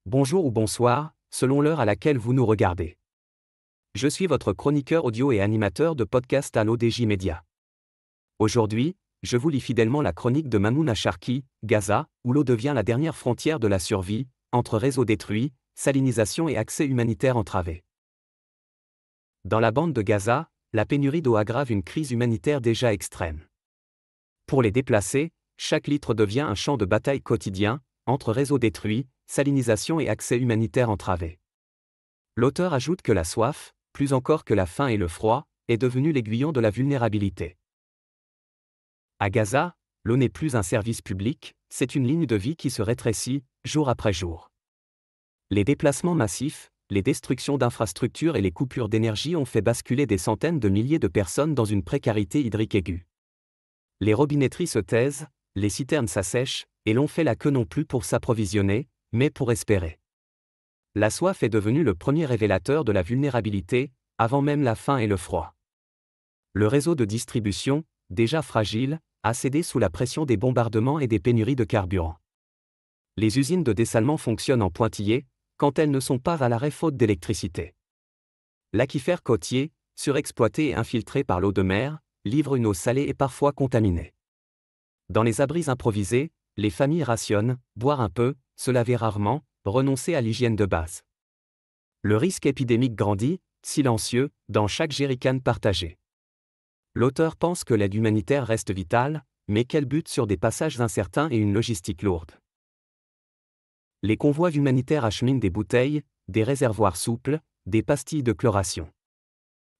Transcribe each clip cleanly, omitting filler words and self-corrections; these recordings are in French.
Bonjour ou bonsoir, selon l'heure à laquelle vous nous regardez. Je suis votre chroniqueur audio et animateur de podcast à l'ODJ Média. Aujourd'hui, je vous lis fidèlement la chronique de Mamouna Sharki, Gaza, où l'eau devient la dernière frontière de la survie, entre réseaux détruits, salinisation et accès humanitaire entravé. Dans la bande de Gaza, la pénurie d'eau aggrave une crise humanitaire déjà extrême. Pour les déplacés, chaque litre devient un champ de bataille quotidien, entre réseaux détruits, salinisation et accès humanitaire entravé. L'auteur ajoute que la soif, plus encore que la faim et le froid, est devenue l'aiguillon de la vulnérabilité. À Gaza, l'eau n'est plus un service public, c'est une ligne de vie qui se rétrécit, jour après jour. Les déplacements massifs, les destructions d'infrastructures et les coupures d'énergie ont fait basculer des centaines de milliers de personnes dans une précarité hydrique aiguë. Les robinetteries se taisent, les citernes s'assèchent, et l'on fait la queue non plus pour s'approvisionner, mais pour espérer. La soif est devenue le premier révélateur de la vulnérabilité, avant même la faim et le froid. Le réseau de distribution, déjà fragile, a cédé sous la pression des bombardements et des pénuries de carburant. Les usines de dessalement fonctionnent en pointillés, quand elles ne sont pas à l'arrêt faute d'électricité. L'aquifère côtier, surexploité et infiltré par l'eau de mer, livre une eau salée et parfois contaminée. Dans les abris improvisés, les familles rationnent, boire un peu, se laver rarement, renoncer à l'hygiène de base. Le risque épidémique grandit, silencieux, dans chaque jerrycan partagé. L'auteur pense que l'aide humanitaire reste vitale, mais qu'elle bute sur des passages incertains et une logistique lourde. Les convois humanitaires acheminent des bouteilles, des réservoirs souples, des pastilles de chloration.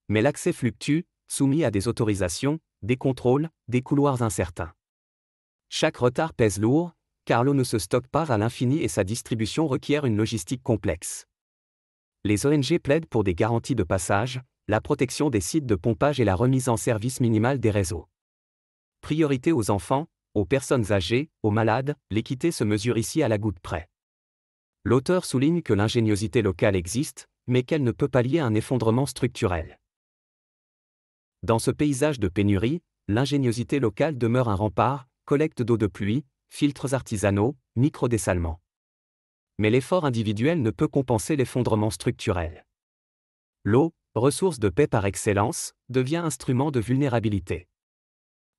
Mais l'accès fluctue, soumis à des autorisations, des contrôles, des couloirs incertains. Chaque retard pèse lourd, car l'eau ne se stocke pas à l'infini et sa distribution requiert une logistique complexe. Les ONG plaident pour des garanties de passage, la protection des sites de pompage et la remise en service minimale des réseaux. Priorité aux enfants, aux personnes âgées, aux malades, l'équité se mesure ici à la goutte près. L'auteur souligne que l'ingéniosité locale existe, mais qu'elle ne peut pallier un effondrement structurel. Dans ce paysage de pénurie, l'ingéniosité locale demeure un rempart, collecte d'eau de pluie, filtres artisanaux, micro-dessalement. Mais l'effort individuel ne peut compenser l'effondrement structurel. L'eau, ressource de paix par excellence, devient instrument de vulnérabilité.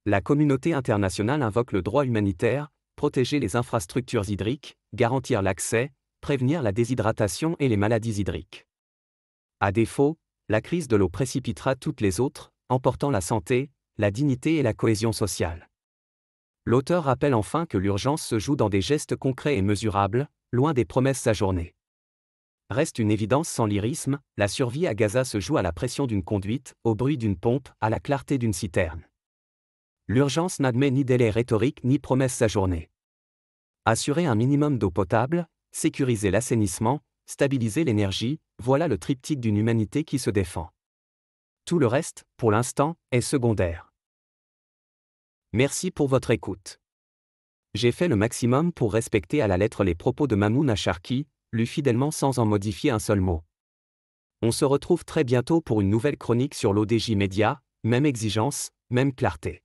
La communauté internationale invoque le droit humanitaire, protéger les infrastructures hydriques, garantir l'accès, prévenir la déshydratation et les maladies hydriques. À défaut, la crise de l'eau précipitera toutes les autres, emportant la santé, la dignité et la cohésion sociale. L'auteur rappelle enfin que l'urgence se joue dans des gestes concrets et mesurables, loin des promesses ajournées. Reste une évidence sans lyrisme, la survie à Gaza se joue à la pression d'une conduite, au bruit d'une pompe, à la clarté d'une citerne. L'urgence n'admet ni délai rhétorique ni promesses ajournées. Assurer un minimum d'eau potable, sécuriser l'assainissement, stabiliser l'énergie, voilà le triptyque d'une humanité qui se défend. Tout le reste, pour l'instant, est secondaire. Merci pour votre écoute. J'ai fait le maximum pour respecter à la lettre les propos de Mamouna Sharki, lus fidèlement sans en modifier un seul mot. On se retrouve très bientôt pour une nouvelle chronique sur l'ODJ Média, même exigence, même clarté.